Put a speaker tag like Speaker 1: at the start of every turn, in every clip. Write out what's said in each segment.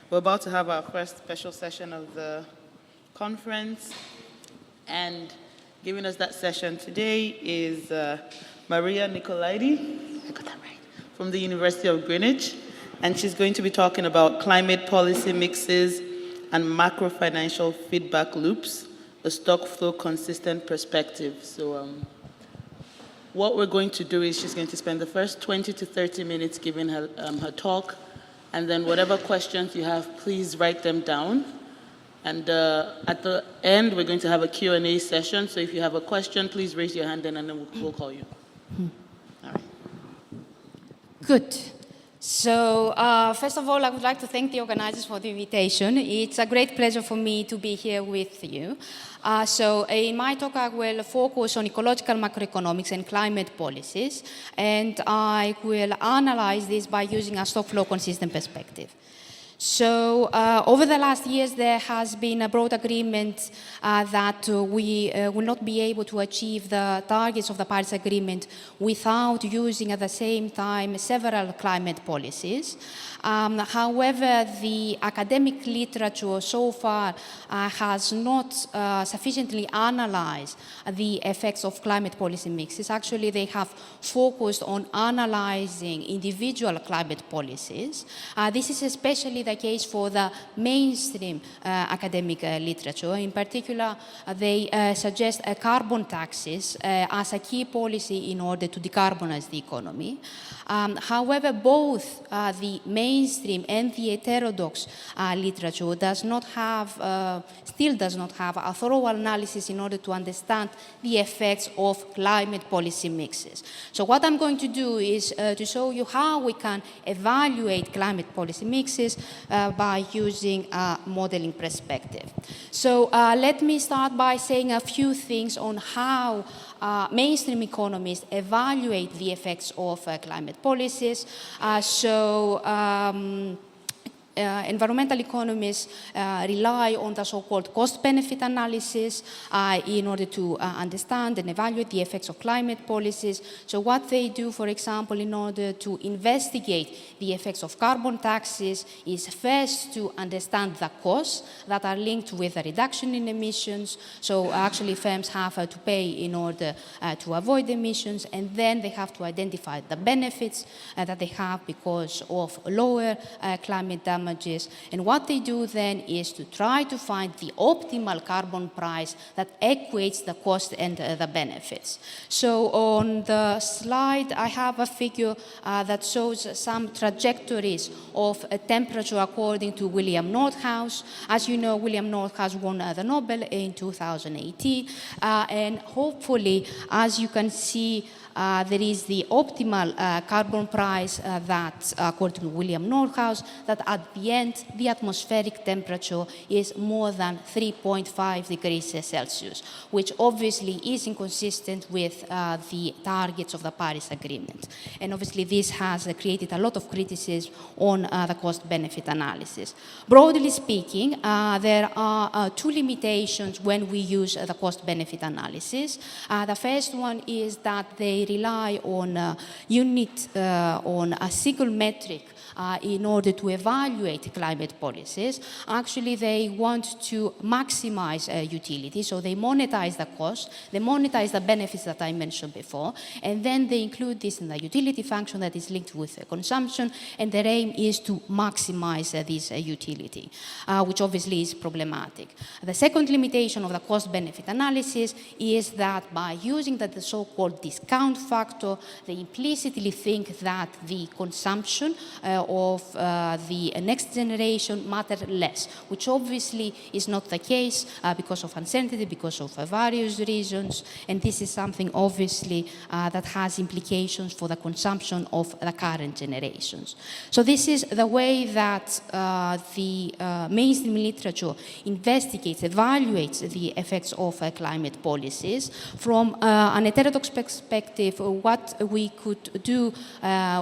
Speaker 1: We're about to have our first special session of the conference, and giving us that session today is Maria Nikolaidi, I got that right, from the University of Greenwich, and she's going to be talking about climate policy mixes and macrofinancial feedback loops, a stock flow consistent perspective. So what we're going to do is she's going to spend the first 20 to 30 minutes giving her, her talk, and then whatever questions you have, please write them down. And at the end, we're going to have a Q&A session. So if you have a question, please raise your hand and then we'll call you. All right.
Speaker 2: Good. So first of all, I would like to thank the organizers for the invitation. It's a great pleasure for me to be here with you. So in my talk, I will focus on ecological macroeconomics and climate policies, and I will analyze this by using a stock flow consistent perspective. So over the last years, there has been a broad agreement that we will not be able to achieve the targets of the Paris Agreement without using at the same time several climate policies. However, the academic literature so far has not sufficiently analyzed the effects of climate policy mixes. Actually, they have focused on analyzing individual climate policies. This is especially the case for the mainstream academic literature. In particular, they suggest carbon taxes as a key policy in order to decarbonize the economy. However, both the mainstream and the heterodox literature still does not have a thorough analysis in order to understand the effects of climate policy mixes. So what I'm going to do is to show you how we can evaluate climate policy mixes by using a modeling perspective. So let me start by saying a few things on how mainstream economists evaluate the effects of climate policies. Environmental economists rely on the so-called cost-benefit analysis in order to understand and evaluate the effects of climate policies. So what they do, for example, in order to investigate the effects of carbon taxes is first to understand the costs that are linked with the reduction in emissions. So actually firms have to pay in order to avoid emissions, and then they have to identify the benefits that they have because of lower climate damage. And what they do then is to try to find the optimal carbon price that equates the cost and the benefits. So on the slide, I have a figure that shows some trajectories of temperature according to William Nordhaus. As you know, William Nordhaus won the Nobel in 2018. And hopefully, as you can see, there is the optimal carbon price that, according to William Nordhaus, that at the end, the atmospheric temperature is more than 3.5 degrees Celsius, which obviously is inconsistent with the targets of the Paris Agreement. And obviously, this has created a lot of criticism on the cost-benefit analysis. Broadly speaking, there are two limitations when we use the cost-benefit analysis. The first one is that they rely on on a single metric in order to evaluate climate policies. Actually, they want to maximize utility, so they monetize the cost, they monetize the benefits that I mentioned before, and then they include this in the utility function that is linked with consumption, and their aim is to maximize this utility, which obviously is problematic. The second limitation of the cost-benefit analysis is that by using the so-called discount factor, they implicitly think that the consumption of the next generation matter less, which obviously is not the case because of uncertainty, because of various reasons, and this is something obviously that has implications for the consumption of the current generations. So this is the way that the mainstream literature investigates, evaluates the effects of climate policies. From an heterodox perspective, what we could do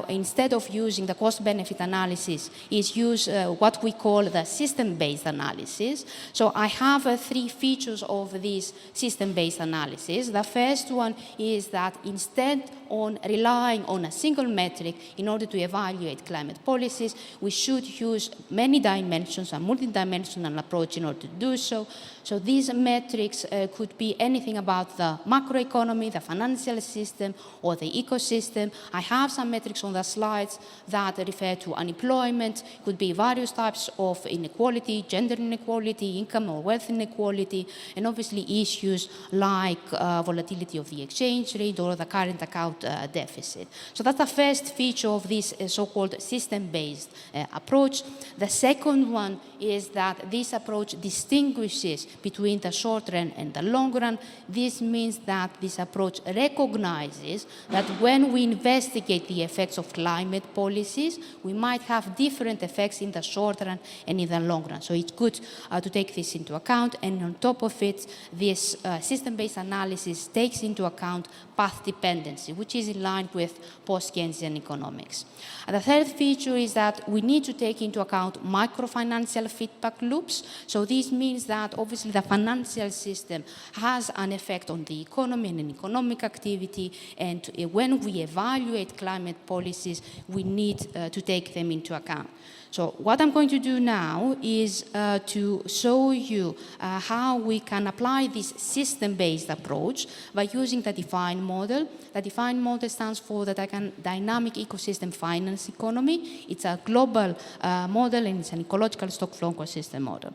Speaker 2: instead of using the cost-benefit benefit analysis is use what we call the system-based analysis. So I have three features of this system-based analysis. The first one is that instead on relying on a single metric in order to evaluate climate policies, we should use many dimensions, a multidimensional approach in order to do so. So these metrics could be anything about the macroeconomy, the financial system, or the ecosystem. I have some metrics on the slides that refer to unemployment, could be various types of inequality, gender inequality, income or wealth inequality, and obviously issues like volatility of the exchange rate or the current account deficit. So that's the first feature of this so-called system-based approach. The second one is that this approach distinguishes between the short run and the long run. This means that this approach recognizes that when we investigate the effects of climate policies, we might have different effects in the short run and in the long run. So it's good to take this into account, and on top of it, this system-based analysis takes into account path dependency, which is in line with post-Keynesian economics. And the third feature is that we need to take into account microfinancial feedback loops. So this means that obviously the financial system has an effect on the economy and economic activity, and when we evaluate climate policies, we need to take them into account. So what I'm going to do now is to show you how we can apply this system-based approach by using the DEFINE model. The DEFINE model stands for the Dynamic Ecosystem Finance Economy. It's a global model, and it's an ecological stock flow ecosystem model.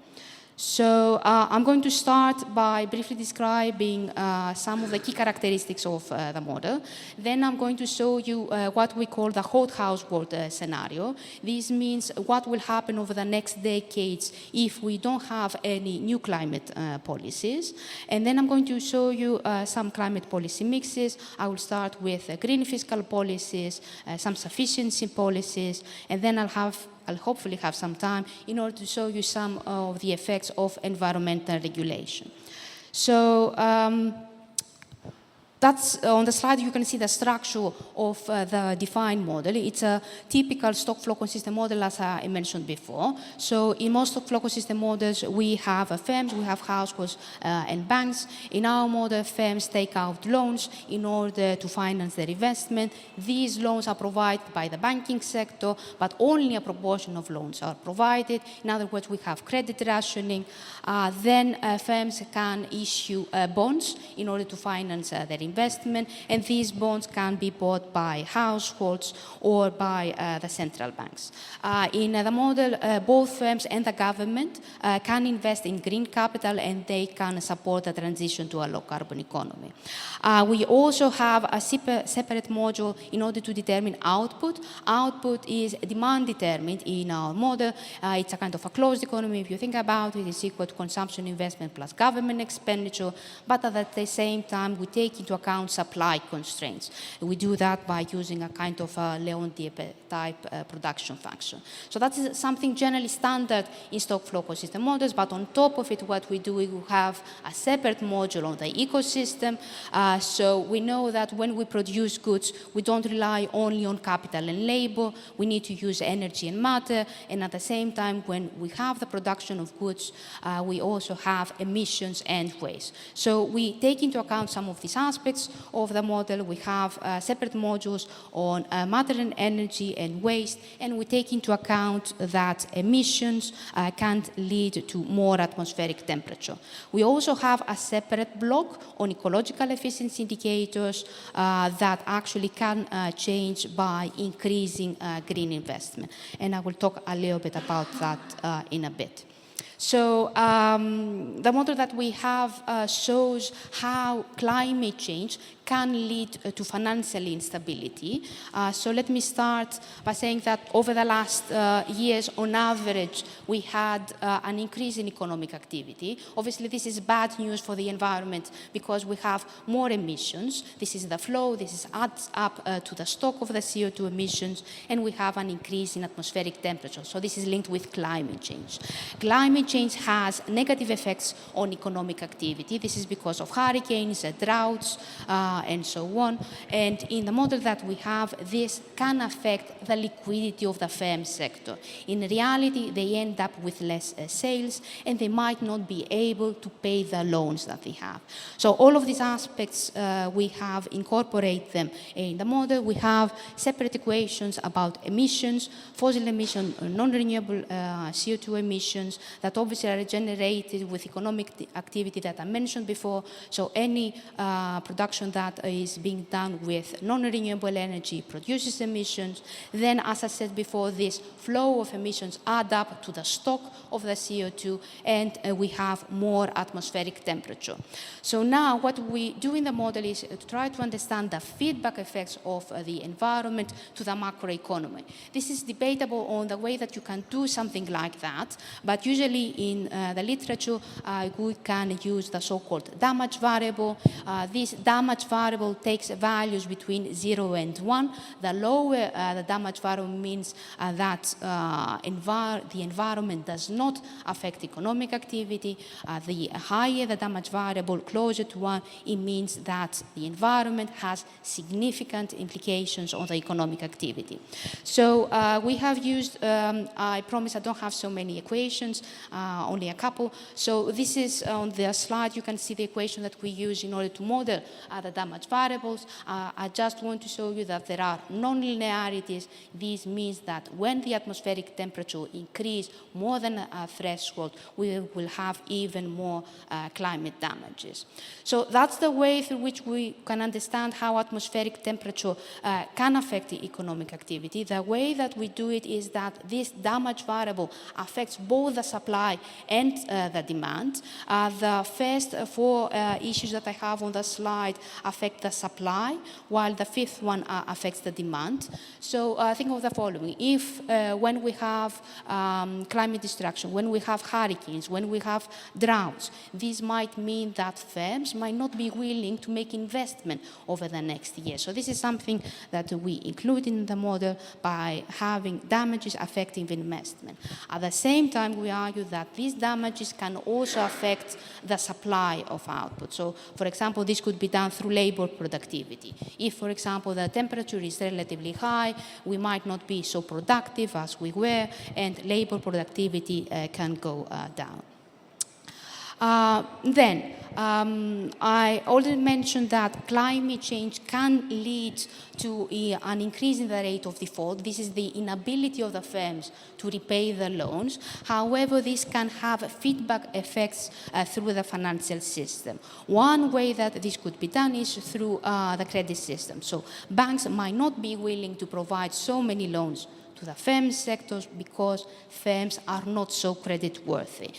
Speaker 2: So I'm going to start by briefly describing some of the key characteristics of the model. Then I'm going to show you what we call the hothouse world scenario. This means what will happen over the next decades if we don't have any new climate policies. And then I'm going to show you some climate policy mixes. I will start with green fiscal policies, some sufficiency policies, and then I'll hopefully have some time in order to show you some of the effects of environmental regulation. So that's on the slide. You can see the structure of the DEFINE model. It's a typical stock flow consistent model, as I mentioned before. So in most stock flow consistent models, we have firms, we have households and banks. In our model, firms take out loans in order to finance their investment. These loans are provided by the banking sector, but only a proportion of loans are provided. In other words, we have credit rationing. Then firms can issue bonds in order to finance their investment, and these bonds can be bought by households or by the central banks. In the model, both firms and the government can invest in green capital, and they can support the transition to a low-carbon economy. We also have a separate module in order to determine output. Output is demand determined in our model. It's a kind of a closed economy. If you think about it, it's equal to consumption, investment plus government expenditure, but at the same time, we take into account supply constraints. We do that by using a kind of a Leontief-type production function. So that is something generally standard in stock flow ecosystem models, but on top of it, what we do, we have a separate module on the ecosystem. So we know that when we produce goods, we don't rely only on capital and labor. We need to use energy and matter, and at the same time, when we have the production of goods, we also have emissions and waste. So we take into account some of these aspects of the model. We have separate modules on matter and energy and waste, and we take into account that emissions can lead to more atmospheric temperature. We also have a separate block on ecological efficiency indicators that actually can change by increasing green investment, and I will talk a little bit about that in a bit. So the model that we have shows how climate change can lead to financial instability. So let me start by saying that over the last years, on average, we had an increase in economic activity. Obviously, this is bad news for the environment because we have more emissions. This is the flow. This adds up to the stock of the CO2 emissions, and we have an increase in atmospheric temperature. So this is linked with climate change. Climate change has negative effects on economic activity. This is because of hurricanes, droughts, and so on. And in the model that we have, this can affect the liquidity of the firm sector. In reality, they end up with less sales, and they might not be able to pay the loans that they have. So all of these aspects, we have incorporated them in the model. We have separate equations about emissions, fossil emission, non-renewable CO2 emissions that obviously are generated with economic activity that I mentioned before. So any production that is being done with non-renewable energy produces emissions. Then, as I said before, this flow of emissions add up to the stock of the CO2, and we have more atmospheric temperature. So now what we do in the model is to try to understand the feedback effects of the environment to the macroeconomy. This is debatable on the way that you can do something like that, but usually in the literature we can use the so-called damage variable. This damage variable takes values between 0 and 1. The lower the damage variable means that the environment does not affect economic activity. The higher the damage variable, closer to 1, it means that the environment has significant implications on the economic activity. So we have used, I promise I don't have so many equations, only a couple. So this is on the slide, you can see the equation that we use in order to model the damage variables. I just want to show you that there are non-linearities. This means that when the atmospheric temperature increases more than a threshold, we will have even more climate damages. So that's the way through which we can understand how atmospheric temperature can affect the economic activity. The way that we do it is that this damage variable affects both the supply and the demand. The first 4 issues that I have on the slide affect the supply, while the 5th one affects the demand. So think of the following. If when we have climate destruction, when we have hurricanes, when we have droughts, this might mean that firms might not be willing to make investment over the next year. So this is something that we include in the model by having damages affecting investment. At the same time, we argue that these damages can also affect the supply of output. So, for example, this could be done through labor productivity. If, for example, the temperature is relatively high, we might not be so productive as we were, and labor productivity can go down. I already mentioned that climate change can lead to an increase in the rate of default. This is the inability of the firms to repay the loans. However, this can have feedback effects through the financial system. One way that this could be done is through the credit system. So banks might not be willing to provide so many loans to the firm sectors because firms are not so credit-worthy.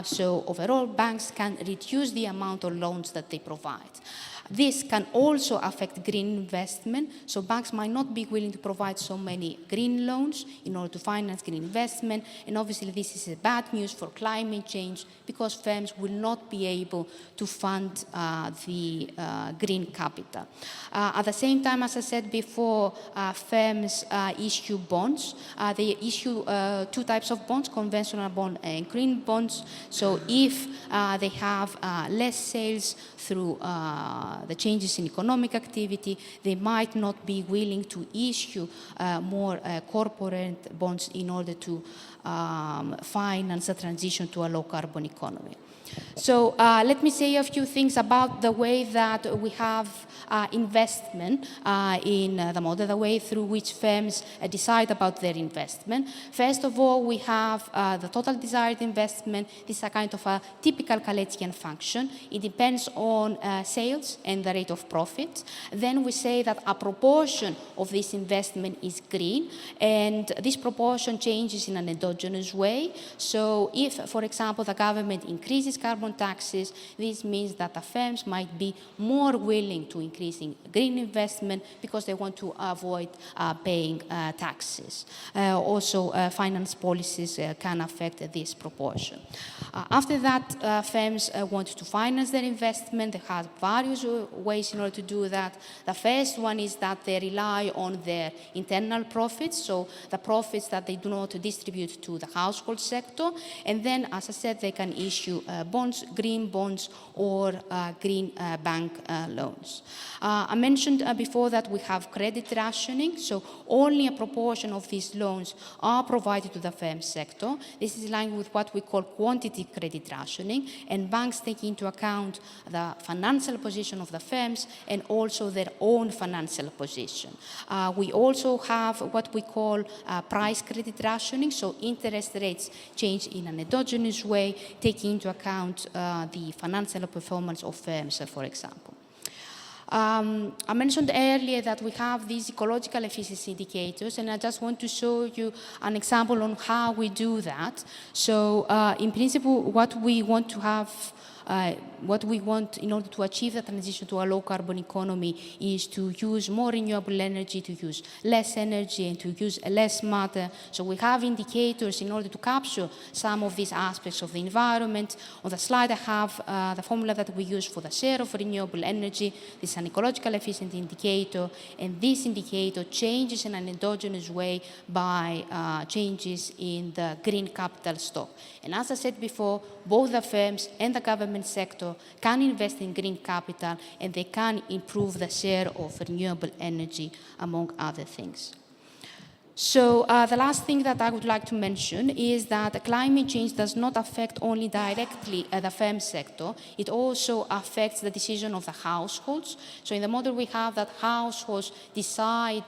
Speaker 2: So overall, banks can reduce the amount of loans that they provide. This can also affect green investment, so banks might not be willing to provide so many green loans in order to finance green investment, and obviously this is bad news for climate change because firms will not be able to fund the green capital. At the same time, as I said before, firms issue bonds. They issue 2 types of bonds, conventional bond and green bonds. So if they have less sales through the changes in economic activity, they might not be willing to issue more corporate bonds in order to finance the transition to a low-carbon economy. So let me say a few things about the way that we have investment in the model, the way through which firms decide about their investment. First of all, we have the total desired investment. This is a kind of a typical Kaleckian function. It depends on sales and the rate of profit. Then we say that a proportion of this investment is green, and this proportion changes in an endogenous way. So if, for example, the government increases carbon taxes, this means that the firms might be more willing to increasing green investment because they want to avoid paying taxes. Also, finance policies can affect this proportion. After that, firms want to finance their investment. They have various ways in order to do that. The first one is that they rely on their internal profits, so the profits that they do not distribute to the household sector. And then, as I said, they can issue bonds, green bonds, or green bank loans. I mentioned before that we have credit rationing, so only a proportion of these loans are provided to the firm sector. This is in line with what we call quantity credit rationing, and banks take into account the financial position of the firms and also their own financial position. We also have what we call price credit rationing, so interest rates change in an endogenous way, taking into account the financial performance of firms, for example. I mentioned earlier that we have these ecological efficiency indicators, and I just want to show you an example on how we do that. So, in principle, what we want in order to achieve the transition to a low-carbon economy is to use more renewable energy, to use less energy, and to use less matter. So we have indicators in order to capture some of these aspects of the environment. On the slide, I have the formula that we use for the share of renewable energy. This is an ecological efficiency indicator, and this indicator changes in an endogenous way by changes in the green capital stock. And as I said before, both the firms and the government sector can invest in green capital, and they can improve the share of renewable energy, among other things. So the last thing that I would like to mention is that climate change does not affect only directly the firm sector, it also affects the decision of the households. So in the model we have that households decide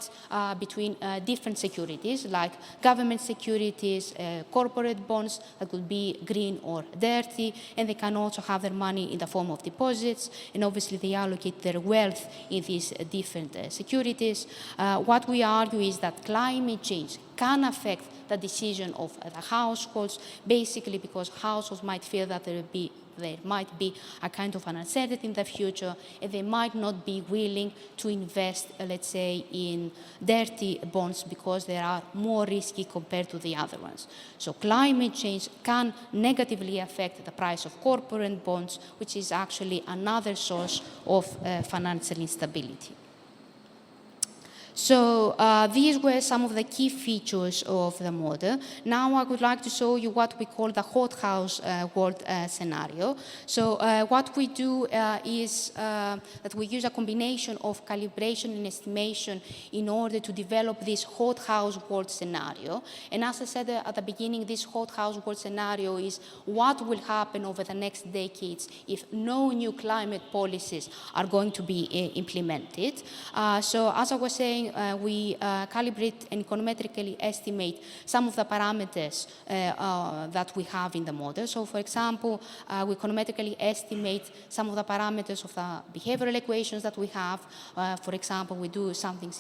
Speaker 2: between different securities, like government securities, corporate bonds that could be green or dirty, and they can also have their money in the form of deposits, and obviously they allocate their wealth in these different securities. What we argue is that climate change can affect the decision of the households, basically because households might feel that there might be a kind of an uncertainty in the future, and they might not be willing to invest, let's say, in dirty bonds because they are more risky compared to the other ones. So climate change can negatively affect the price of corporate bonds, which is actually another source of financial instability. So these were some of the key features of the model. Now I would like to show you what we call the hothouse world scenario. So what we do is that we use a combination of calibration and estimation in order to develop this hothouse world scenario. And as I said at the beginning, this hothouse world scenario is what will happen over the next decades if no new climate policies are going to be implemented. So as I was saying, we calibrate and econometrically estimate some of the parameters that we have in the model. So, for example, we econometrically estimate some of the parameters of the behavioral equations that we have. For example, we do something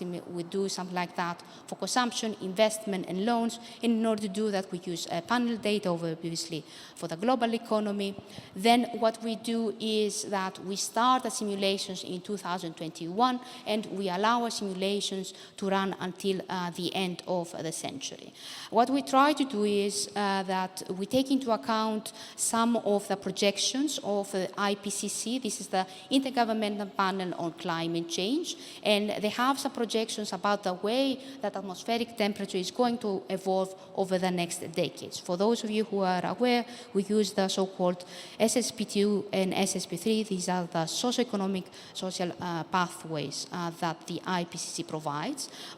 Speaker 2: like that for consumption, investment, and loans. And in order to do that, we use panel data, obviously, for the global economy. Then what we do is that we start the simulations in 2021, and we allow our simulations to run until the end of the century. What we try to do is that we take into account some of the projections of the IPCC. This is the Intergovernmental Panel on Climate Change, and they have some projections about the way that atmospheric temperature is going to evolve over the next decades. For those of you who are aware, we use the so-called SSP2 and SSP3. These are the socioeconomic social pathways that the IPCC provides.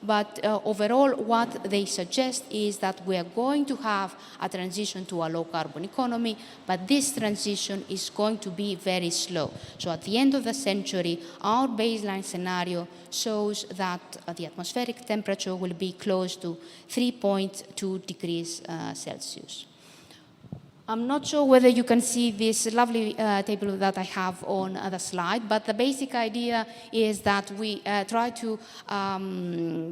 Speaker 2: But overall, what they suggest is that we are going to have a transition to a low-carbon economy, but this transition is going to be very slow. So at the end of the century, our baseline scenario shows that the atmospheric temperature will be close to 3.2 degrees Celsius. I'm not sure whether you can see this lovely table that I have on the slide, but the basic idea is that we try to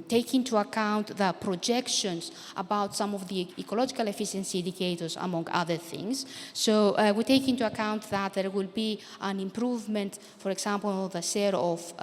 Speaker 2: take into account the projections about some of the ecological efficiency indicators, among other things. So we take into account that there will be an improvement, for example, the share of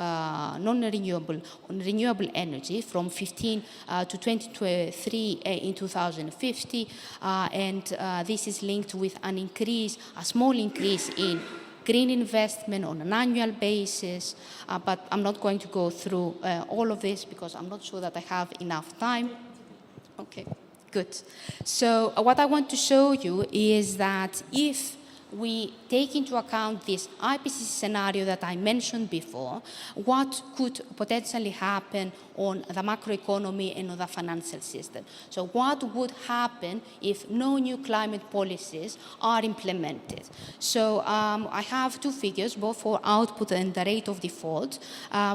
Speaker 2: renewable energy from 15 to 23 in 2050, and this is linked with an increase, a small increase in green investment on an annual basis, but I'm not going to go through all of this because I'm not sure that I have enough time. Okay, Good. So what I want to show you is that if we take into account this IPCC scenario that I mentioned before, what could potentially happen on the macroeconomy and on the financial system. So what would happen if no new climate policies are implemented? So I have two figures, both for output and the rate of default.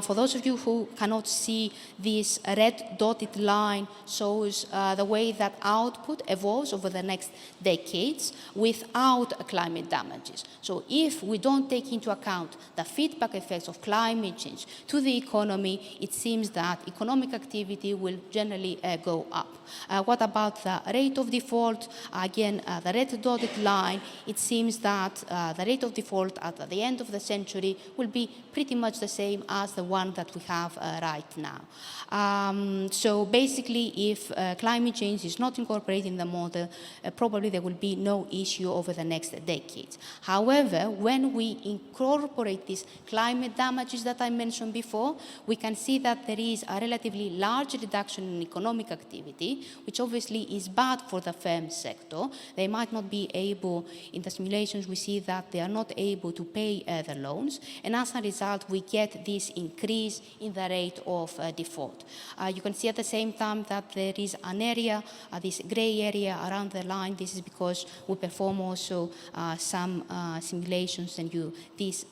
Speaker 2: For those of you who cannot see, this red dotted line shows the way that output evolves over the next decades without climate damages. So if we don't take into account the feedback effects of climate change to the economy, it seems that economic activity will generally go up. What about the rate of default? Again, the red dotted line, it seems that the rate of default at the end of the century will be pretty much the same as the one that we have right now. So basically, if climate change is not incorporated in the model, probably there will be no issue over the next decades. However, when we incorporate these climate damages that I mentioned before, we can see that there is a relatively large reduction in economic activity, which obviously is bad for the firm sector. They might not be able, in the simulations we see that they are not able to pay the loans, and as a result we get this increase in the rate of default. You can see at the same time that there is an area, this grey area around the line. This is because we perform also some simulations, and this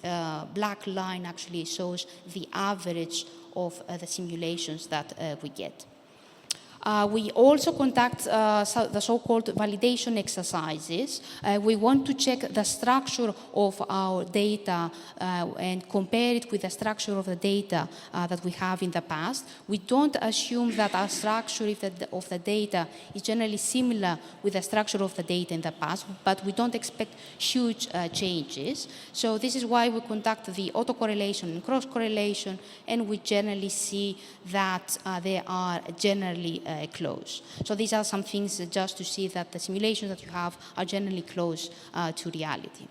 Speaker 2: black line actually shows the average of the simulations that we get. We also conduct the so-called validation exercises. We want to check the structure of our data and compare it with the structure of the data that we have in the past. We don't assume that our structure of the data is generally similar with the structure of the data in the past, but we don't expect huge changes. So this is why we conduct the autocorrelation and cross-correlation, and we generally see that they are generally close. So these are some things just to see that the simulations that you have are generally close to reality.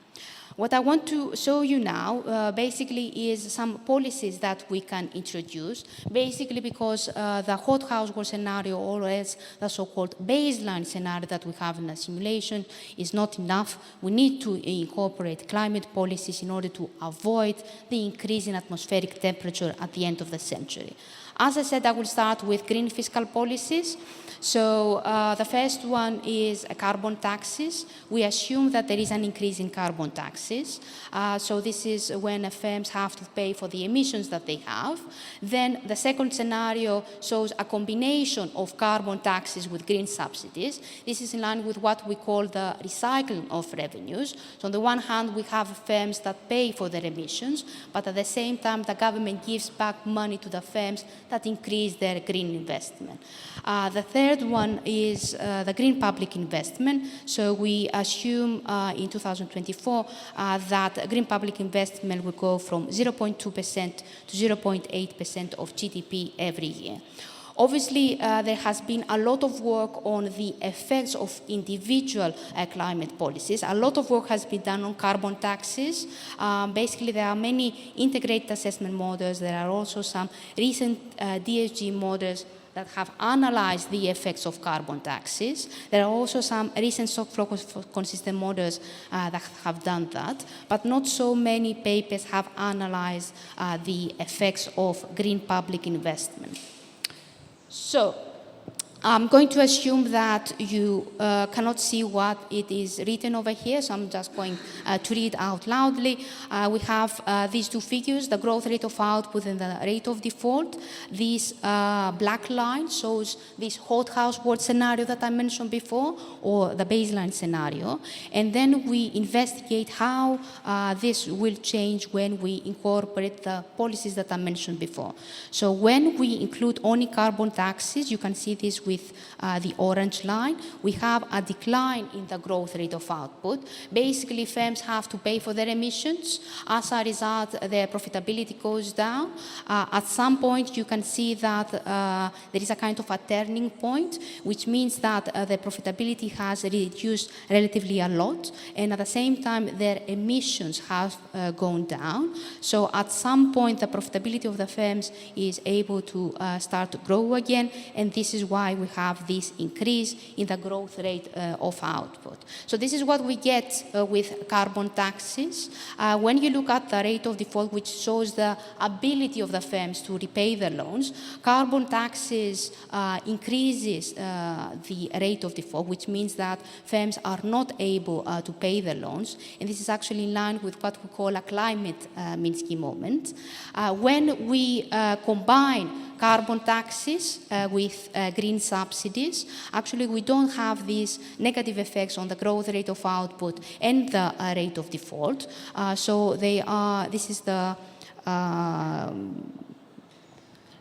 Speaker 2: What I want to show you now basically is some policies that we can introduce, basically because the hothouse world scenario, or else the so-called baseline scenario that we have in the simulation, is not enough. We need to incorporate climate policies in order to avoid the increase in atmospheric temperature at the end of the century. As I said, I will start with green fiscal policies. So the first one is carbon taxes. We assume that there is an increase in carbon taxes. So this is when firms have to pay for the emissions that they have. Then the second scenario shows a combination of carbon taxes with green subsidies. This is in line with what we call the recycling of revenues. So on the one hand, we have firms that pay for their emissions, but at the same time, the government gives back money to the firms that increase their green investment. The third one is the green public investment. So we assume in 2024 that green public investment will go from 0.2% to 0.8% of GDP every year. Obviously, there has been a lot of work on the effects of individual climate policies. A lot of work has been done on carbon taxes. Basically, there are many integrated assessment models. There are also some recent DSG models that have analyzed the effects of carbon taxes. There are also some recent stock flow consistent models that have done that, but not so many papers have analyzed the effects of green public investment. So I'm going to assume that you cannot see what it is written over here, so I'm just going to read out loudly. We have these two figures, the growth rate of output and the rate of default. This black line shows this hothouse world scenario that I mentioned before, or the baseline scenario. And then we investigate how this will change when we incorporate the policies that I mentioned before. So when we include only carbon taxes, you can see this with the orange line, we have a decline in the growth rate of output. Basically, firms have to pay for their emissions. As a result, their profitability goes down. At some point, you can see that there is a kind of a turning point, which means that the profitability has reduced relatively a lot. and at the same time their emissions have gone down. So at some point the profitability of the firms is able to start to grow again, and this is why we have this increase in the growth rate of output. So this is what we get with carbon taxes. When you look at the rate of default, which shows the ability of the firms to repay their loans, carbon taxes increases the rate of default, which means that firms are not able to pay their loans, and this is actually in line with what we call a climate Minsky moment. When we combine carbon taxes with green subsidies, actually we don't have these negative effects on the growth rate of output and the rate of default. So they are, this is the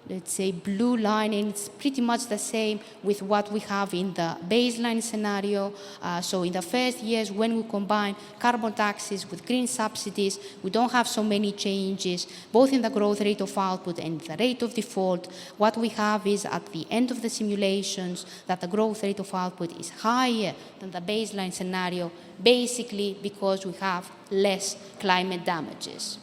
Speaker 2: let's say blue line, and it's pretty much the same with what we have in the baseline scenario. So in the first years, when we combine carbon taxes with green subsidies, we don't have so many changes, both in the growth rate of output and the rate of default. What we have is at the end of the simulations that the growth rate of output is higher than the baseline scenario, basically because we have less climate damages.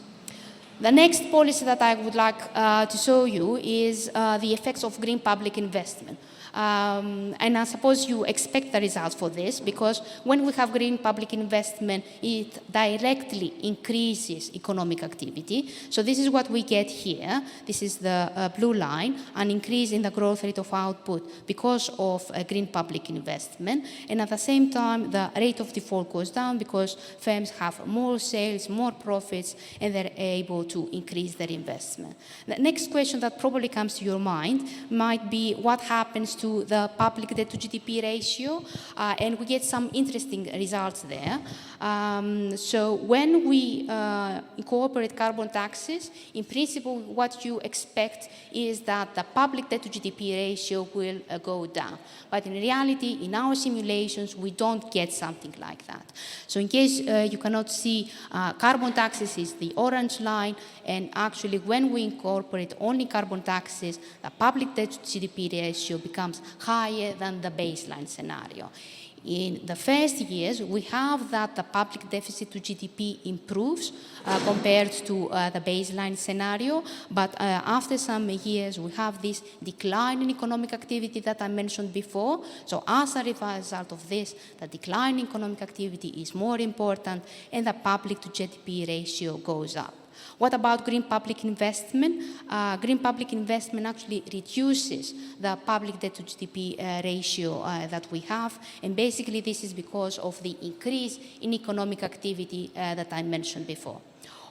Speaker 2: The next policy that I would like to show you is the effects of green public investment. And I suppose you expect the results for this, because when we have green public investment, it directly increases economic activity. So this is what we get here. This is the blue line, an increase in the growth rate of output because of green public investment. And at the same time, the rate of default goes down because firms have more sales, more profits, and they're able to increase their investment. The next question that probably comes to your mind might be what happens to the public debt to GDP ratio, and we get some interesting results there. So when we incorporate carbon taxes, in principle, what you expect is that the public debt to GDP ratio will go down. But in reality, in our simulations, we don't get something like that. So in case you cannot see, carbon taxes is the orange line, and actually when we incorporate only carbon taxes, the public debt to GDP ratio becomes higher than the baseline scenario. In the first years, we have that the public deficit to GDP improves compared to the baseline scenario, but after some years, we have this decline in economic activity that I mentioned before. So as a result of this, the decline in economic activity is more important, and the public to GDP ratio goes up. What about green public investment? Green public investment actually reduces the public debt to GDP ratio that we have, and basically this is because of the increase in economic activity that I mentioned before.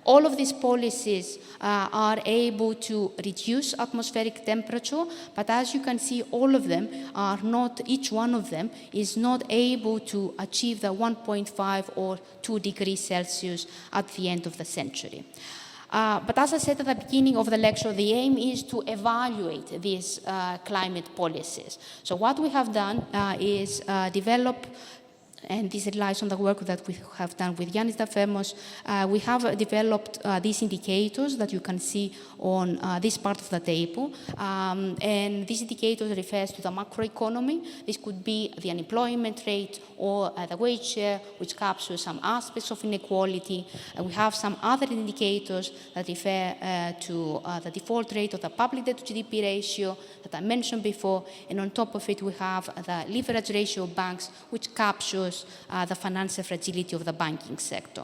Speaker 2: All of these policies are able to reduce atmospheric temperature, but as you can see, all of them are not, each one of them is not able to achieve the 1.5 or 2 degrees Celsius at the end of the century. But as I said at the beginning of the lecture, the aim is to evaluate these climate policies. So what we have done is develop, and this relies on the work that we have done with Yannis Dafermos, we have developed these indicators that you can see on this part of the table. And these indicators refers to the macroeconomy. This could be the unemployment rate or the wage share, which captures some aspects of inequality. We have some other indicators that refer to the default rate of the public debt to GDP ratio that I mentioned before. And on top of it, we have the leverage ratio of banks, which captures the financial fragility of the banking sector.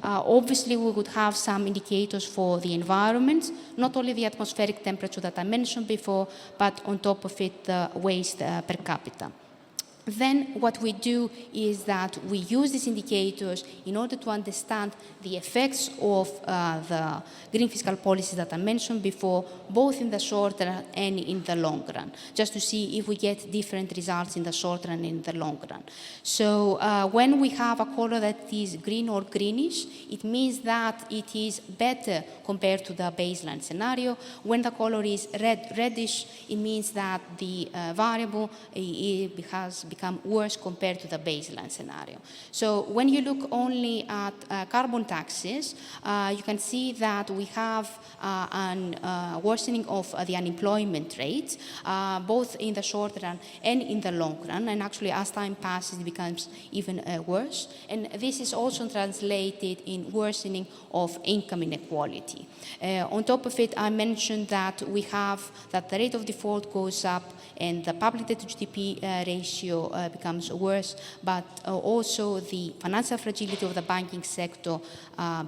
Speaker 2: Obviously, we would have some indicators for the environment, not only the atmospheric temperature that I mentioned before, but on top of it, the waste per capita. Then what we do is that we use these indicators in order to understand the effects of the green fiscal policies that I mentioned before, both in the short run and in the long run, just to see if we get different results in the short run and in the long run. So when we have a color that is green or greenish, it means that it is better compared to the baseline scenario. When the color is reddish, it means that the variable has become worse compared to the baseline scenario. So when you look only at carbon taxes, you can see that we have an worsening of the unemployment rate, both in the short run and in the long run. And actually, as time passes, it becomes even worse. And this is also translated in worsening of income inequality. On top of it, I mentioned that we have that the rate of default goes up and the public debt to GDP ratio becomes worse, but also the financial fragility of the banking sector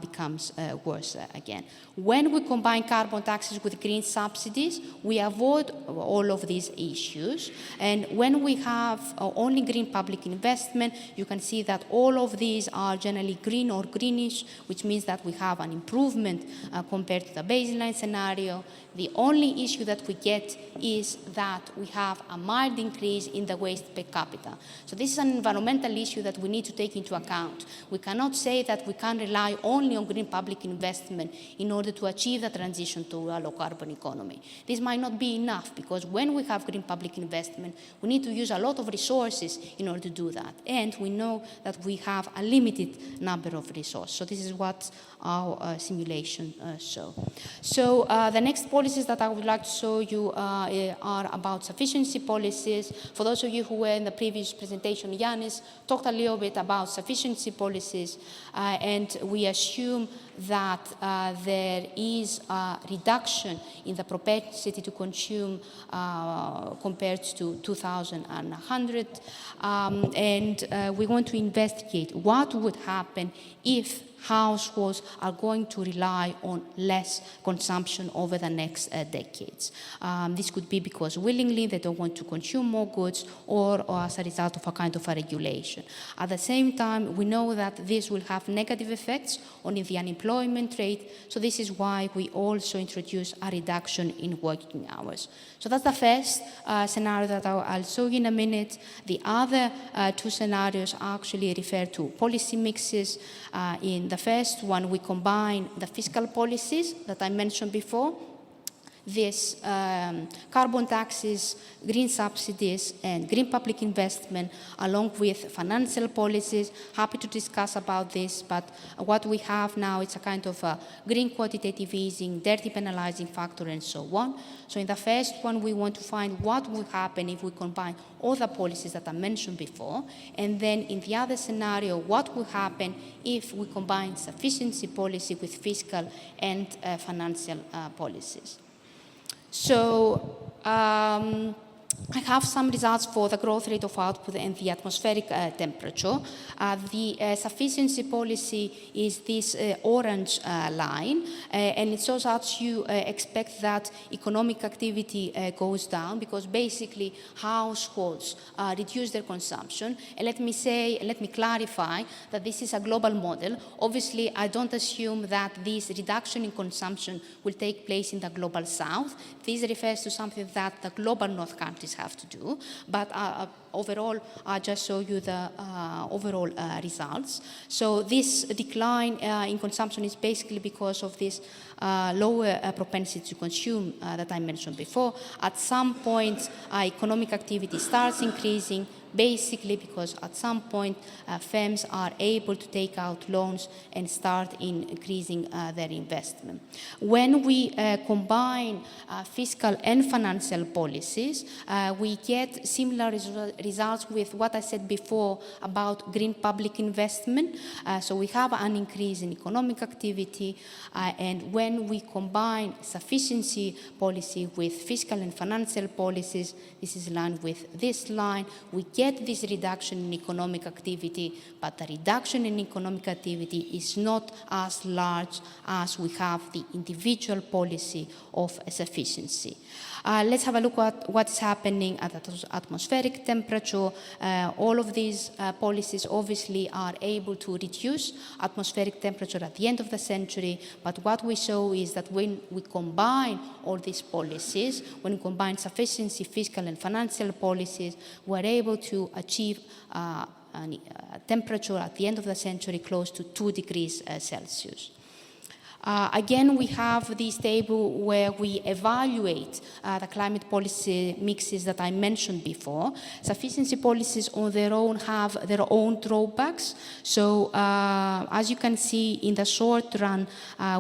Speaker 2: becomes worse again. When we combine carbon taxes with green subsidies, we avoid all of these issues. And when we have only green public investment, you can see that all of these are generally green or greenish, which means that we have an improvement compared to the baseline scenario. The only issue that we get is that we have a mild increase in the waste per capita. So this is an environmental issue that we need to take into account. We cannot say that we can rely only on green public investment in order to achieve the transition to a low-carbon economy. This might not be enough, because when we have green public investment, we need to use a lot of resources in order to do that. And we know that we have a limited number of resources. So this is what our simulation show. So the next policies that I would like to show you are about sufficiency policies. For those of you who were in the previous presentation, Yanis talked a little bit about sufficiency policies, and we assume that there is a reduction in the propensity to consume compared to 2100, and we want to investigate what would happen if households are going to rely on less consumption over the next decades. This could be because willingly they don't want to consume more goods, or as a result of a kind of a regulation. At the same time, we know that this will have negative effects on the unemployment rate, so this is why we also introduce a reduction in working hours. So that's the first scenario that I'll show you in a minute. The other two scenarios actually refer to policy mixes. In the first one, we combine the fiscal policies that I mentioned before, this carbon taxes, green subsidies, and green public investment, along with financial policies. Happy to discuss about this, but what we have now is a kind of a green quantitative easing, dirty penalizing factor, and so on. So in the first one, we want to find what will happen if we combine all the policies that I mentioned before, and then in the other scenario, what will happen if we combine sufficiency policy with fiscal and financial policies. So I have some results for the growth rate of output and the atmospheric temperature. The sufficiency policy is this orange line, and it shows that you expect that economic activity goes down, because basically households reduce their consumption. And let me clarify that this is a global model. Obviously, I don't assume that this reduction in consumption will take place in the global south. This refers to something that the global north countries have to do, but overall, I'll just show you the overall results. So this decline in consumption is basically because of this lower propensity to consume that I mentioned before. At some point, economic activity starts increasing, basically because at some point firms are able to take out loans and start increasing their investment. When we combine fiscal and financial policies, we get similar results with what I said before about green public investment. So we have an increase in economic activity, and when we combine sufficiency policy with fiscal and financial policies, this is in line with this line, we get this reduction in economic activity, but the reduction in economic activity is not as large as we have the individual policy of sufficiency. Let's have a look at what's happening at the atmospheric temperature. All of these policies obviously are able to reduce atmospheric temperature at the end of the century, but what we show is that when we combine all these policies, when we combine sufficiency, fiscal and financial policies, we're able to achieve a temperature at the end of the century close to 2 degrees Celsius. Again, we have this table where we evaluate the climate policy mixes that I mentioned before. Sufficiency policies on their own have their own drawbacks. So as you can see, in the short run,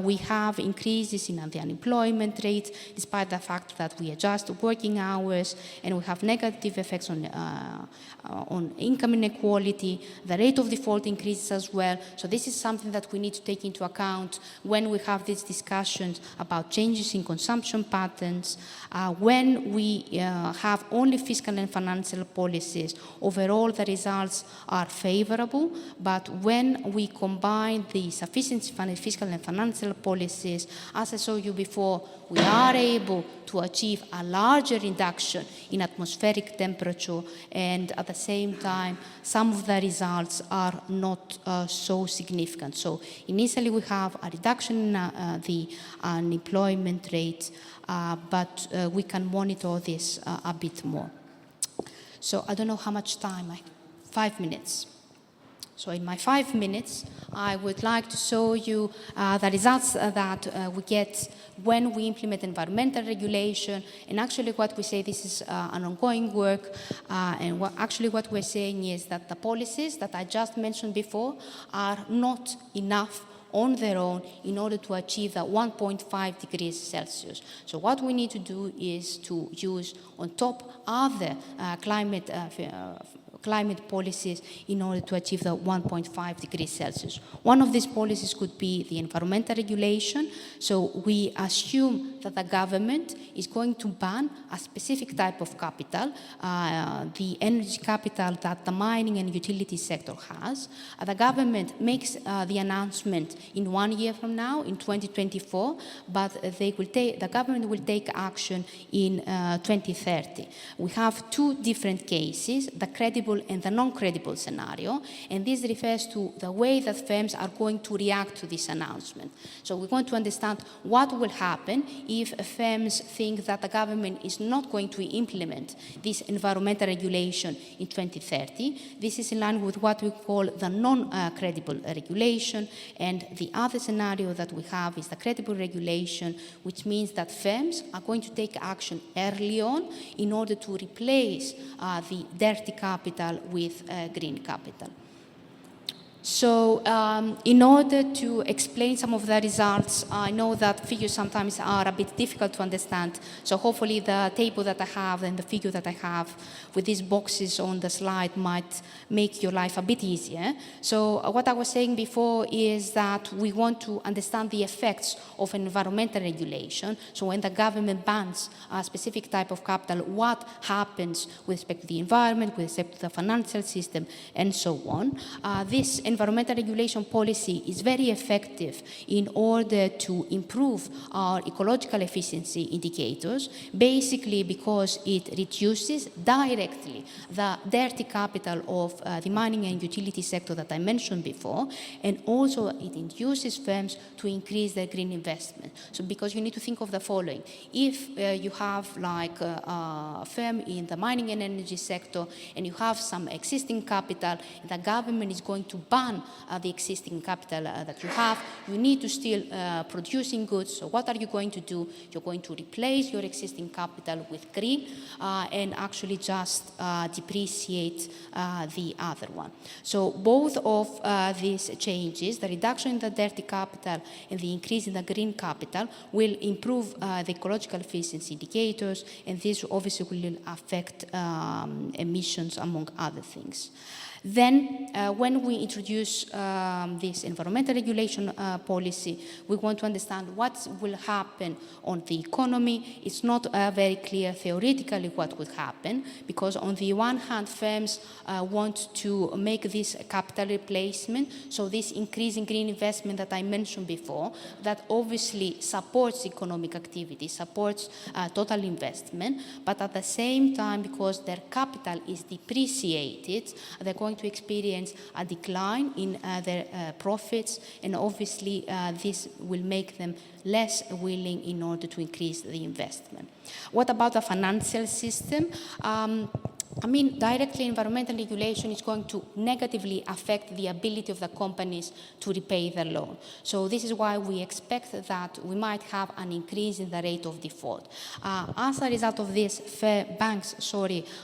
Speaker 2: we have increases in the unemployment rate, despite the fact that we adjust working hours, and we have negative effects on income inequality. The rate of default increases as well. So this is something that we need to take into account when we have these discussions about changes in consumption patterns. When we have only fiscal and financial policies, overall the results are favorable, but when we combine the sufficiency fiscal and financial policies, as I showed you before, we are able to achieve a larger reduction in atmospheric temperature, and at the same time, some of the results are not so significant. So initially we have a reduction in the unemployment rate, but we can monitor this a bit more. So I don't know how much time, 5 minutes. So in my 5 minutes, I would like to show you the results that we get when we implement environmental regulation. And actually what we say, this is an ongoing work. And what we're saying is that the policies that I just mentioned before are not enough on their own in order to achieve the 1.5 degrees Celsius. So what we need to do is to use on top other climate policies in order to achieve the 1.5 degrees Celsius. One of these policies could be the environmental regulation. So we assume that the government is going to ban a specific type of capital, the energy capital that the mining and utility sector has. The government makes the announcement in 1 year from now, in 2024, but the government will take action in 2030. We have two different cases, the credible and the non-credible scenario, and this refers to the way that firms are going to react to this announcement. So we want to understand what will happen if firms think that the government is not going to implement this environmental regulation in 2030. This is in line with what we call the non-credible regulation, and the other scenario that we have is the credible regulation, which means that firms are going to take action early on in order to replace the dirty capital with green capital. So in order to explain some of the results, I know that figures sometimes are a bit difficult to understand, so hopefully the table that I have and the figure that I have with these boxes on the slide might make your life a bit easier. So what I was saying before is that we want to understand the effects of environmental regulation. So when the government bans a specific type of capital, what happens with respect to the environment, with respect to the financial system, and so on. This environmental regulation policy is very effective in order to improve our ecological efficiency indicators, basically because it reduces directly the dirty capital of the mining and utility sector that I mentioned before, and also it induces firms to increase their green investment. So because you need to think of the following. If you have like a firm in the mining and energy sector and you have some existing capital, the government is going to ban the existing capital that you have, you need to still producing goods. So what are you going to do? You're going to replace your existing capital with green and actually just depreciate the other one. So both of these changes, the reduction in the dirty capital and the increase in the green capital, will improve the ecological efficiency indicators, and this obviously will affect emissions, among other things. Then, when we introduce this environmental regulation policy, we want to understand what will happen on the economy. It's not very clear theoretically what would happen, because on the one hand, firms want to make this capital replacement, so this increase in green investment that I mentioned before, that obviously supports economic activity, supports total investment, but at the same time, because their capital is depreciated, they're going to experience a decline in their profits, and obviously this will make them less willing in order to increase the investment. What about the financial system? Directly environmental regulation is going to negatively affect the ability of the companies to repay their loan. So this is why we expect that we might have an increase in the rate of default. As a result of this, banks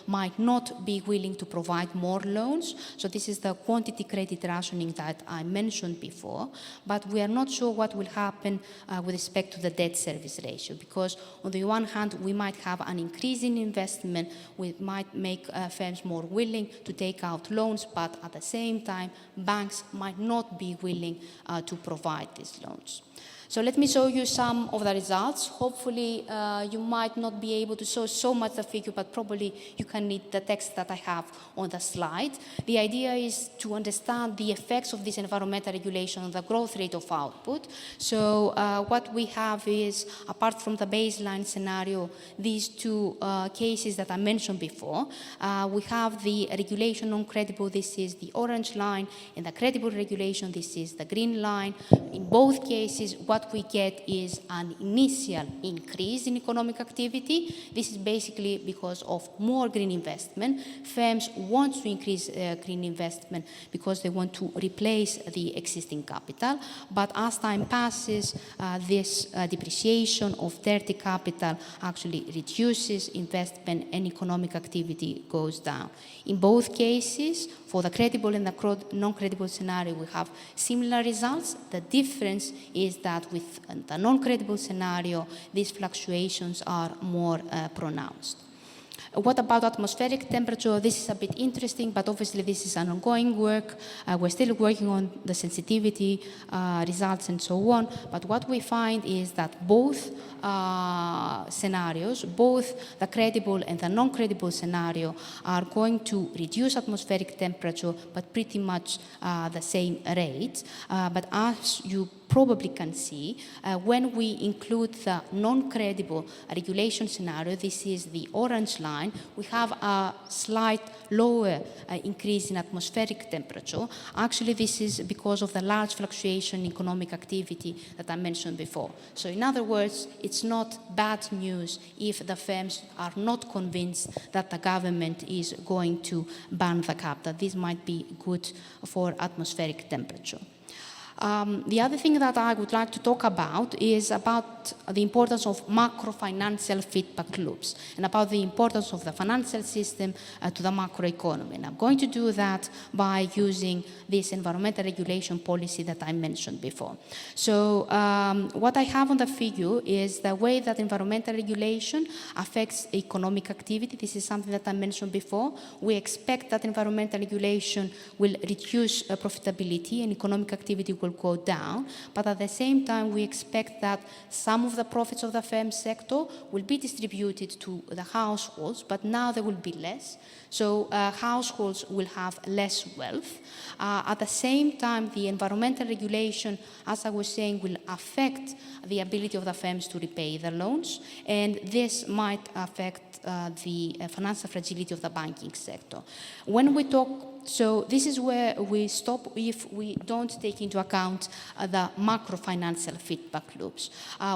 Speaker 2: might not be willing to provide more loans. So this is the quantity credit rationing that I mentioned before. But we are not sure what will happen with respect to the debt service ratio, because on the one hand, we might have an increase in investment, we might make firms more willing to take out loans, but at the same time, banks might not be willing to provide these loans. So let me show you some of the results. Hopefully, you might not be able to show so much the figure, but probably you can read the text that I have on the slide. The idea is to understand the effects of this environmental regulation on the growth rate of output. So what we have is, apart from the baseline scenario, these two cases that I mentioned before, we have the regulation non-credible, this is the orange line, and the credible regulation, this is the green line. In both cases, what we get is an initial increase in economic activity. This is basically because of more green investment. Firms want to increase green investment because they want to replace the existing capital. But as time passes, this depreciation of dirty capital actually reduces investment and economic activity goes down. In both cases, for the credible and the non-credible scenario, we have similar results. The difference is that with the non-credible scenario, these fluctuations are more pronounced. What about atmospheric temperature? This is a bit interesting, but obviously this is an ongoing work. We're still working on the sensitivity results and so on. But what we find is that both scenarios, both the credible and the non-credible scenario, are going to reduce atmospheric temperature, but pretty much the same rate. But as you probably can see, when we include the non-credible regulation scenario, this is the orange line, we have a slight lower increase in atmospheric temperature. Actually, this is because of the large fluctuation in economic activity that I mentioned before. So in other words, it's not bad news if the firms are not convinced that the government is going to ban the cap, that this might be good for atmospheric temperature. The other thing that I would like to talk about is about the importance of macrofinancial feedback loops and about the importance of the financial system to the macroeconomy. And I'm going to do that by using this environmental regulation policy that I mentioned before. So what I have on the figure is the way that environmental regulation affects economic activity. This is something that I mentioned before. We expect that environmental regulation will reduce profitability and economic activity will go down, but at the same time we expect that some of the profits of the firm sector will be distributed to the households, but now there will be less. So households will have less wealth. At the same time, the environmental regulation, as I was saying, will affect the ability of the firms to repay their loans, and this might affect the financial fragility of the banking sector. When we talk So this is where we stop if we don't take into account the macrofinancial feedback loops.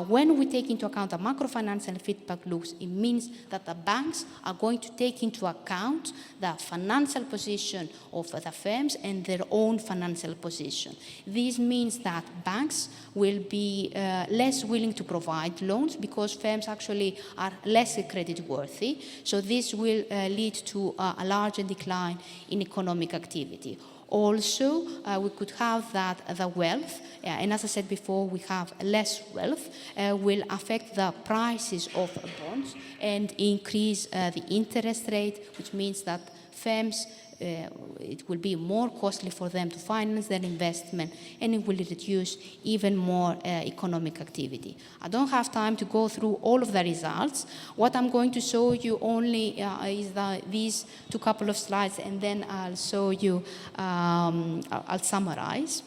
Speaker 2: When we take into account the macrofinancial feedback loops, it means that the banks are going to take into account the financial position of the firms and their own financial position. This means that banks will be less willing to provide loans because firms actually are less creditworthy. So this will lead to a larger decline in economic activity. Also, we could have that the wealth, and as I said before, we have less wealth, will affect the prices of bonds and increase the interest rate, which means that firms, it will be more costly for them to finance their investment, and it will reduce even more economic activity. I don't have time to go through all of the results. What I'm going to show you only is these two couple of slides, and then I'll show you, I'll summarize.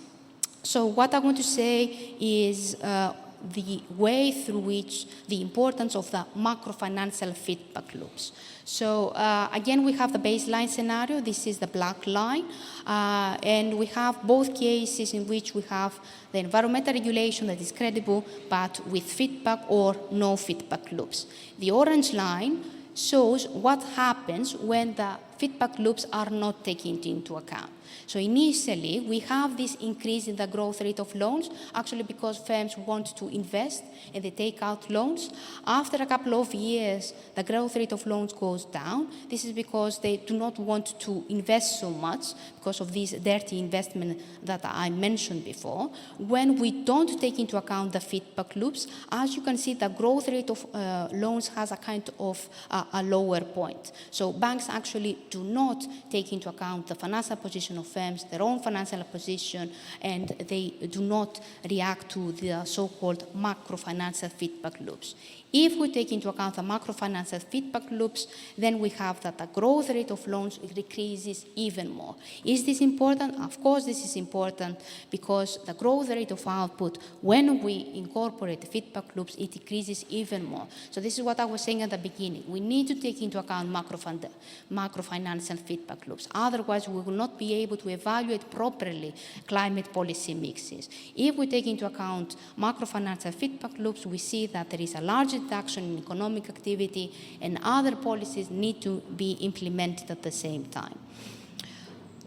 Speaker 2: So what I want to say is the way through which the importance of the macrofinancial feedback loops. So again, we have the baseline scenario. This is the black line. And we have both cases in which we have the environmental regulation that is credible, but with feedback or no feedback loops. The orange line shows what happens when the feedback loops are not taken into account. So initially, we have this increase in the growth rate of loans, actually because firms want to invest and they take out loans. After a couple of years, the growth rate of loans goes down. This is because they do not want to invest so much because of this dirty investment that I mentioned before. When we don't take into account the feedback loops, as you can see, the growth rate of loans has a kind of a lower point. So banks actually do not take into account the financial position of firms, their own financial position, and they do not react to the so-called macrofinancial feedback loops. If we take into account the macrofinancial feedback loops, then we have that the growth rate of loans decreases even more. Is this important? Of course this is important, because the growth rate of output, when we incorporate the feedback loops, it decreases even more. So this is what I was saying at the beginning. We need to take into account macrofinancial feedback loops. Otherwise, we will not be able to evaluate properly climate policy mixes. If we take into account macrofinancial feedback loops, we see that there is a large reduction in economic activity, and other policies need to be implemented at the same time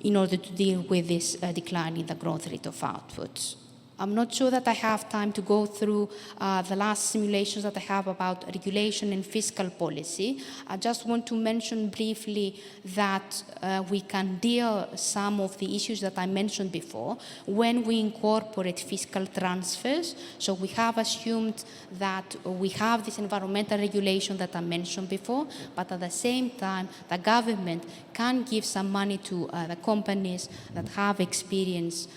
Speaker 2: in order to deal with this decline in the growth rate of outputs. I'm not sure that I have time to go through the last simulations that I have about regulation and fiscal policy. I just want to mention briefly that we can deal some of the issues that I mentioned before when we incorporate fiscal transfers. So we have assumed that we have this environmental regulation that I mentioned before, but at the same time, the government can give some money to the companies that have experienced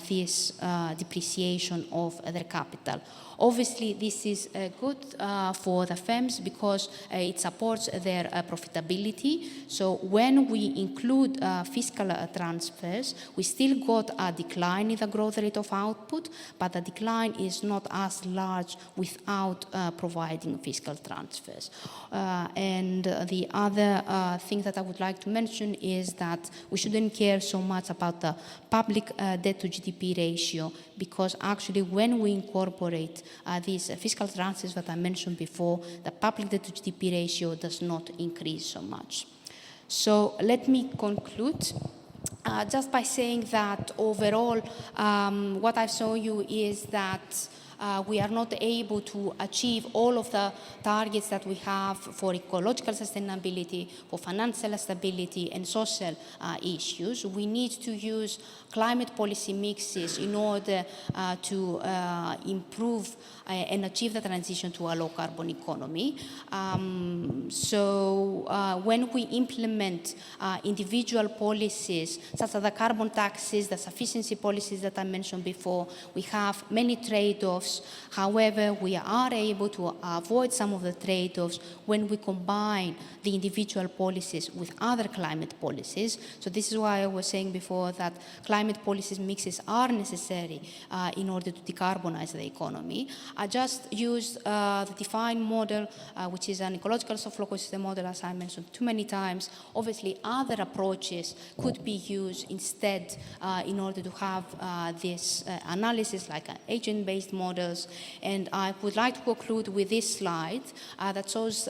Speaker 2: this depreciation of their capital. Obviously, this is good for the firms because it supports their profitability. So when we include fiscal transfers, we still got a decline in the growth rate of output, but the decline is not as large without providing fiscal transfers. And the other thing that I would like to mention is that we shouldn't care so much about the public debt to GDP ratio, because actually when we incorporate these fiscal transfers that I mentioned before, the public debt to GDP ratio does not increase so much. So let me conclude just by saying that overall, what I've shown you is that we are not able to achieve all of the targets that we have for ecological sustainability, for financial stability, and social issues. We need to use climate policy mixes in order to improve and achieve the transition to a low-carbon economy. So when we implement individual policies, such as the carbon taxes, the sufficiency policies that I mentioned before, we have many trade-offs. However, we are able to avoid some of the trade-offs when we combine the individual policies with other climate policies. So this is why I was saying before that climate policies mixes are necessary in order to decarbonize the economy. I just used the defined model, which is an ecological soft ecosystem model, as I mentioned too many times. Obviously, other approaches could be used instead in order to have this analysis, like agent-based models. And I would like to conclude with this slide that shows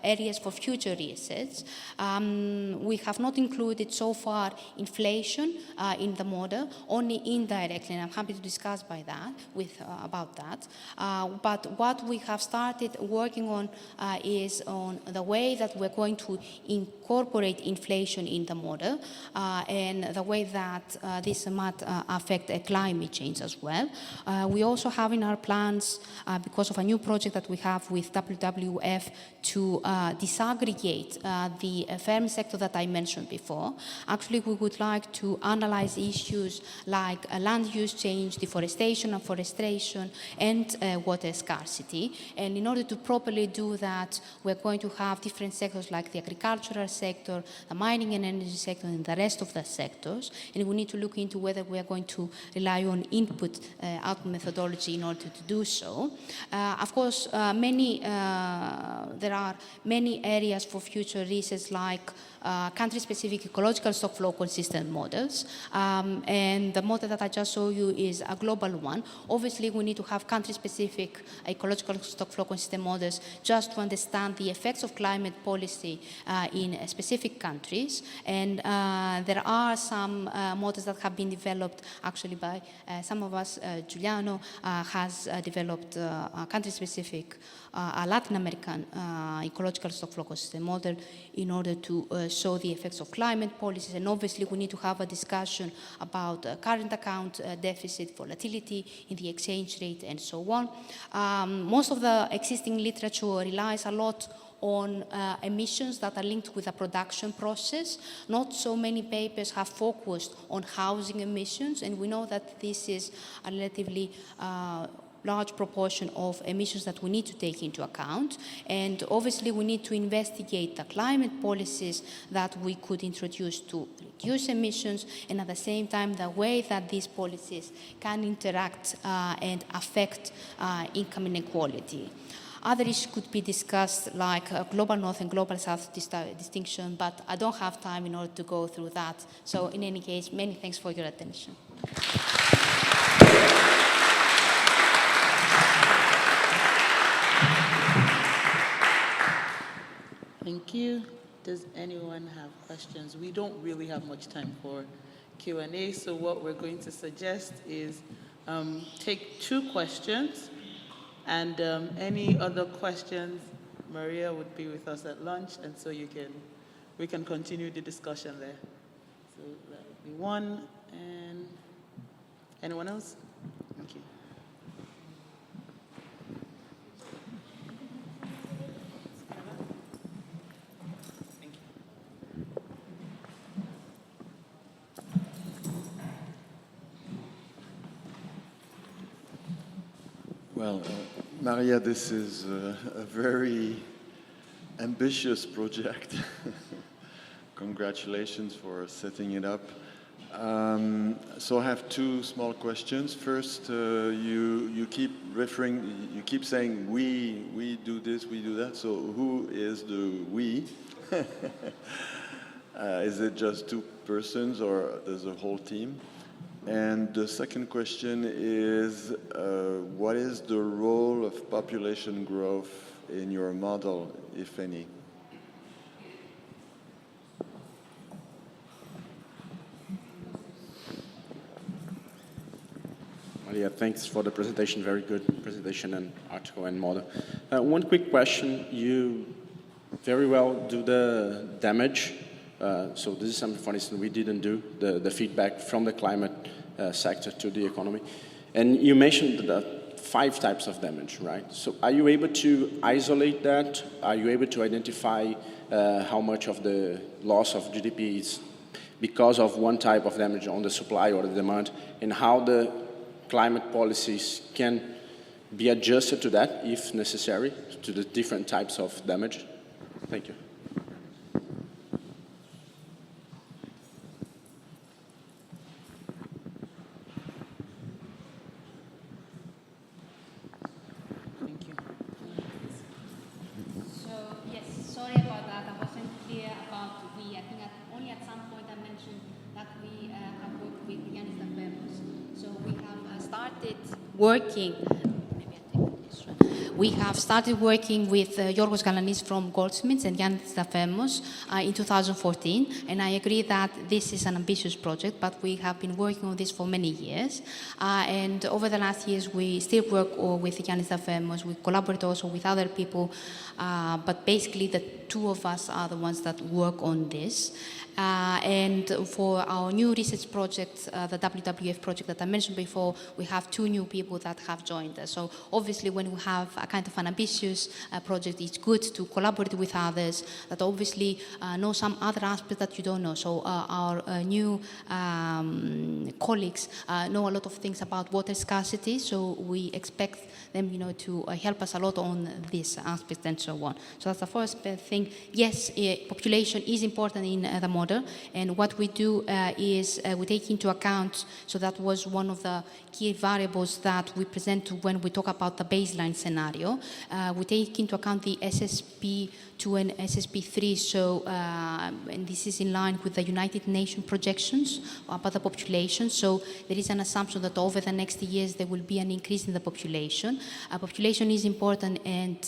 Speaker 2: areas for future research. We have not included so far inflation in the model, only indirectly, and I'm happy to discuss about that. But what we have started working on is on the way that we're going to incorporate inflation in the model and the way that this might affect climate change as well. We also have in our plans, because of a new project that we have with WWF, to disaggregate the firm sector that I mentioned before. Actually, we would like to analyze issues like land use change, deforestation and forestation, and water scarcity. And in order to properly do that, we're going to have different sectors like the agricultural sector, the mining and energy sector, and the rest of the sectors. And we need to look into whether we are going to rely on input-output methodology in order to do so. Of course, there are many areas for future research, like country-specific ecological stock flow consistent models. And the model that I just showed you is a global one. Obviously, we need to have country-specific ecological stock flow consistent models just to understand the effects of climate policy in specific countries. And there are some models that have been developed actually by some of us. Giuliano has developed a country-specific Latin American ecological stock flow consistent model in order to show the effects of climate policies. And obviously we need to have a discussion about current account deficit, volatility in the exchange rate, and so on. Most of the existing literature relies a lot on emissions that are linked with the production process. Not so many papers have focused on housing emissions, and we know that this is a relatively large proportion of emissions that we need to take into account. And obviously we need to investigate the climate policies that we could introduce to reduce emissions, and at the same time the way that these policies can interact and affect income inequality. Other issues could be discussed, like global north and global south distinction, but I don't have time in order to go through that. So in any case, many thanks for your attention.
Speaker 1: Thank you. Does anyone have questions? We don't really have much time for Q&A, so what we're going to suggest is take 2 questions, and any other questions, Maria would be with us at lunch, and so we can continue the discussion there. So that would be 1, and anyone else? Thank you.
Speaker 3: Well, Maria, this is a very ambitious project. Congratulations for setting it up. So I have 2 small questions. First, you keep you keep saying we do this, we do that. So who is the we? Is it just 2 persons, or there's a whole team? And the second question is, what is the role of population growth in your model, if any?
Speaker 4: Maria, thanks for the presentation. Very good presentation and article and model. One quick question. You very well do the damage. So this is something, for instance, we didn't do, the feedback from the climate sector to the economy. And you mentioned the 5 types of damage, right? So are you able to isolate that? Are you able to identify how much of the loss of GDP is because of one type of damage on the supply or the demand, and how the climate policies can be adjusted to that, if necessary, to the different types of damage? Thank you.
Speaker 2: We have started working with Yorgos Galanis from Goldsmiths and Yannis Dafemos in 2014, and I agree that this is an ambitious project, but we have been working on this for many years. And over the last years, we still work with Yannis Dafemos. We collaborate also with other people, but basically the 2 of us are the ones that work on this. And for our new research project, the WWF project that I mentioned before, we have 2 new people that have joined us. So obviously when we have a kind of an ambitious project, it's good to collaborate with others that obviously know some other aspects that you don't know. So our new colleagues know a lot of things about water scarcity, so we expect them, to help us a lot on this aspect and so on. So that's the first thing. Yes, population is important in the model. model. And what we do is we take into account, so that was one of the key variables that we present when we talk about the baseline scenario. We take into account the SSP2 and SSP3, so and this is in line with the United Nations projections about the population. So there is an assumption that over the next years there will be an increase in the population. Population is important, and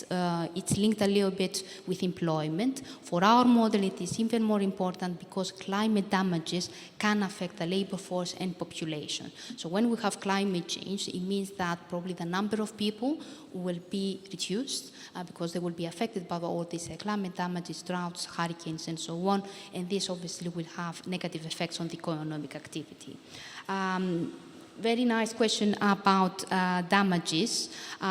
Speaker 2: it's linked a little bit with employment. For our model, it is even more important because climate damages can affect the labor force and population. So when we have climate change, it means that probably the number of people will be reduced because they will be affected by all these climate damages, droughts, hurricanes, and so on. And this obviously will have negative effects on the economic activity. Very nice question about damages.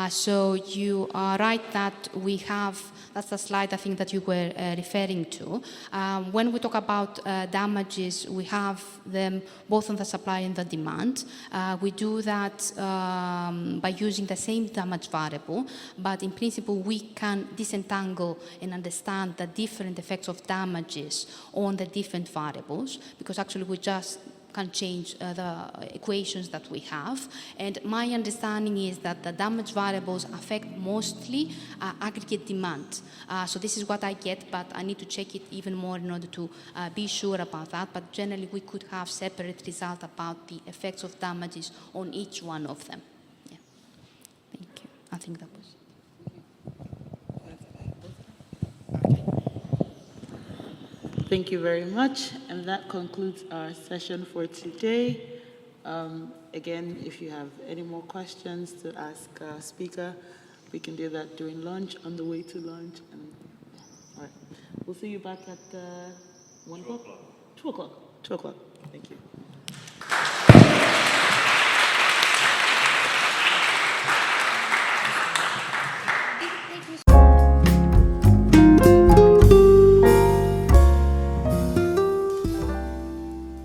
Speaker 2: So you are right that we have, that's the slide I think that you were referring to. When we talk about damages, we have them both on the supply and the demand. We do that by using the same damage variable, but in principle we can disentangle and understand the different effects of damages on the different variables, because actually we just can change the equations that we have. And my understanding is that the damage variables affect mostly aggregate demand. So this is what I get, but I need to check it even more in order to be sure about that. But generally, we could have separate results about the effects of damages on each one of them. Yeah. Thank you. I think that was.
Speaker 1: Thank you very much, and that concludes our session for today. Again, if you have any more questions to ask our speaker, we can do that during lunch, on the way to lunch. And, all right, we'll see you back at 1 o'clock? 2 o'clock. 2 o'clock. Thank you.